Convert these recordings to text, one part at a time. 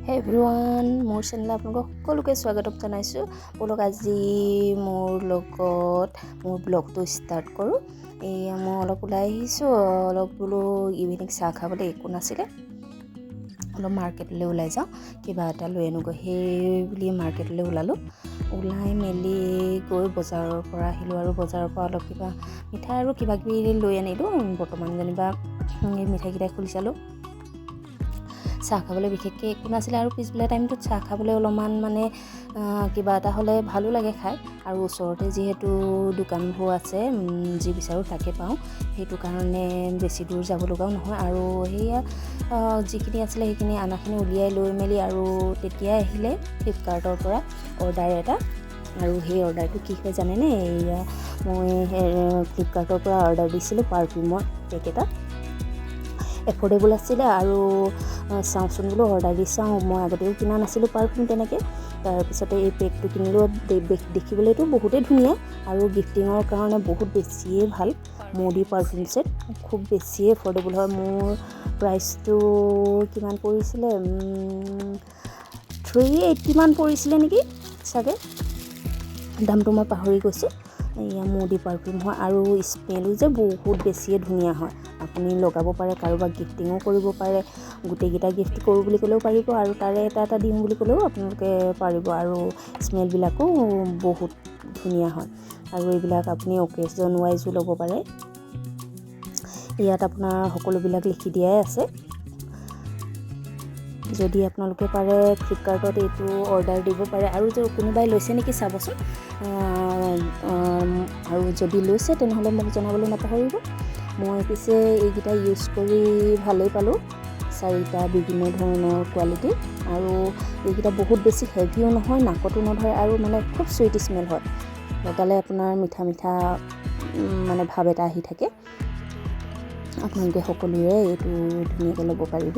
হে এভৰিৱান, মোৰ চেনেল আপোনালোকক সকলোকে স্বাগতম জনাইছোঁ। বলক আজি মোৰ লগত মোৰ ব্লগটো ষ্টাৰ্ট কৰোঁ। এয়া মই অলপ ওলাই আহিছোঁ, অলপ বোলো ইভিনিং চাহ খাবলৈ একো নাছিলে, অলপ মাৰ্কেটলৈ ওলাই যাওঁ, কিবা এটা লৈ আনোগৈ। সেই বুলি মাৰ্কেটলৈ ওলাই মেলি গৈ বজাৰৰ পৰা আহিলোঁ আৰু বজাৰৰ পৰা অলপ কিবা মিঠাই আৰু কিবাকিবি লৈ আনিলোঁ। বৰ্তমান যেনিবা এই মিঠাইকেইটা খুলি চালোঁ। চাহ খাবলৈ বিশেষকৈ একো নাছিলে আৰু পিছবেলা টাইমটোত চাহ খাবলৈ অলপমান কিবা এটা হ'লে ভালো লাগে খাই, আৰু ওচৰতে যিহেতু দোকানবোৰ আছে, যি বিচাৰোঁ তাকে পাওঁ, সেইটো কাৰণে বেছি দূৰ যাব লগাও নহয়। আৰু সেয়া যিখিনি আছিলে সেইখিনি আনাখিনি উলিয়াই লৈ মেলি আৰু তেতিয়াই আহিলে ফ্লিপকাৰ্টৰ পৰা অৰ্ডাৰ এটা। আৰু সেই অৰ্ডাৰটো কি হয় জানেনে? এয়া মই ফ্লিপকাৰ্টৰ পৰা অৰ্ডাৰ দিছিলোঁ পাৰফিউমৰ পেক এটা। এফৰ্ডেবল আছিলে আৰু চাওঁচোন বোলো অৰ্ডাৰ দি চাওঁ, মই আগতেও কিনা নাছিলোঁ পাৰফিউম তেনেকৈ। তাৰপিছতে এই পেকটো কিনিলোঁ, দেখিবলৈতো বহুতেই ধুনীয়া আৰু গিফটিঙৰ কাৰণে বহুত বেছিয়ে ভাল। মুডি পাৰফিউম ছেট খুব বেছিয়ে এফৰ্ডেবল হয়। মোৰ প্ৰাইচটো কিমান পৰিছিলে, 380 মান পৰিছিলে নেকি চাগে, দামটো মই পাহৰি গৈছোঁ। এয়া মুডি পাৰফিউম হয় আৰু স্মেলো যে বহুত বেছিয়ে ধুনীয়া হয়। আপুনি লগাব পাৰে, কাৰোবাক গিফটিঙো কৰিব পাৰে, গোটেইকেইটা গিফ্ট কৰোঁ বুলি ক'লেও পাৰিব আৰু তাৰে এটা দিওঁ বুলি ক'লেও আপোনালোকে পাৰিব। আৰু স্মেলবিলাকো বহুত ধুনীয়া হয় আৰু এইবিলাক আপুনি অকেজন ৱাইজো ল'ব পাৰে। ইয়াত আপোনাৰ সকলোবিলাক লিখি দিয়াই আছে। যদি আপোনালোকে পাৰে ফ্লিপকাৰ্টত এইটো অৰ্ডাৰ দিব পাৰে, আৰু কোনোবাই লৈছে নেকি চাবচোন, আৰু যদি লৈছে তেনেহ'লে মোক জনাবলৈ নাপাহৰিব। মই পিছে এইকেইটা ইউজ কৰি ভালেই পালোঁ, 4টা বিভিন্ন ধৰণৰ কোৱালিটিৰ, আৰু এইকেইটা বহুত বেছি হেভিও নহয়, নাকতো নধৰে আৰু খুব চুইট স্মেল হয়। লগালে আপোনাৰ মিঠা মিঠা ভাৱ এটা আহি থাকে। আপোনালোকে সকলোৰে এইটো ধুনীয়াকৈ ল'ব পাৰিব।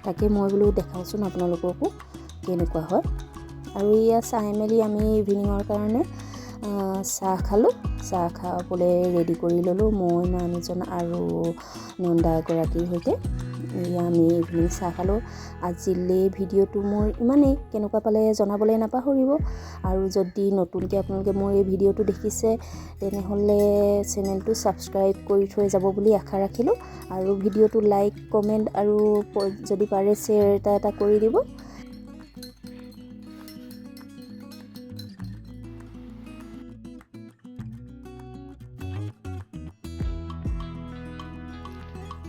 তাকে মই বোলো দেখাওঁচোন আপোনালোককো কেনেকুৱা হয়। আৰু এয়া চাই মেলি আমি ইভিনিঙৰ কাৰণে চাহ খালোঁ। চাহ খাবলৈ ৰেডি কৰি ল'লোঁ, মই মানুহজন আৰু নন্দা এগৰাকীৰ সৈতে। এয়া আমি ইভিনিং চাহ খালোঁ। আজিলৈ ভিডিঅ'টো মোৰ ইমানেই, কেনেকুৱা পালে জনাবলৈ নাপাহৰিব। আৰু যদি নতুনকৈ আপোনালোকে মোৰ এই ভিডিঅ'টো দেখিছে তেনেহ'লে চেনেলটো ছাবস্ক্ৰাইব কৰি থৈ যাব বুলি আশা ৰাখিলোঁ। আৰু ভিডিঅ'টো লাইক, কমেণ্ট আৰু যদি পাৰে শ্বেয়াৰ এটা কৰি দিব।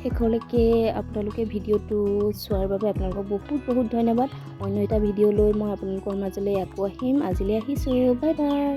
শেষলৈকে আপোনালোকে ভিডিঅ'টো চোৱাৰ বাবে আপোনালোকক বহুত বহুত ধন্যবাদ। অন্য এটা ভিডিঅ' লৈ মই আপোনালোকৰ মাজলৈ আকৌ আহিম। আজিলৈ আহিছোঁ, বাই বাই।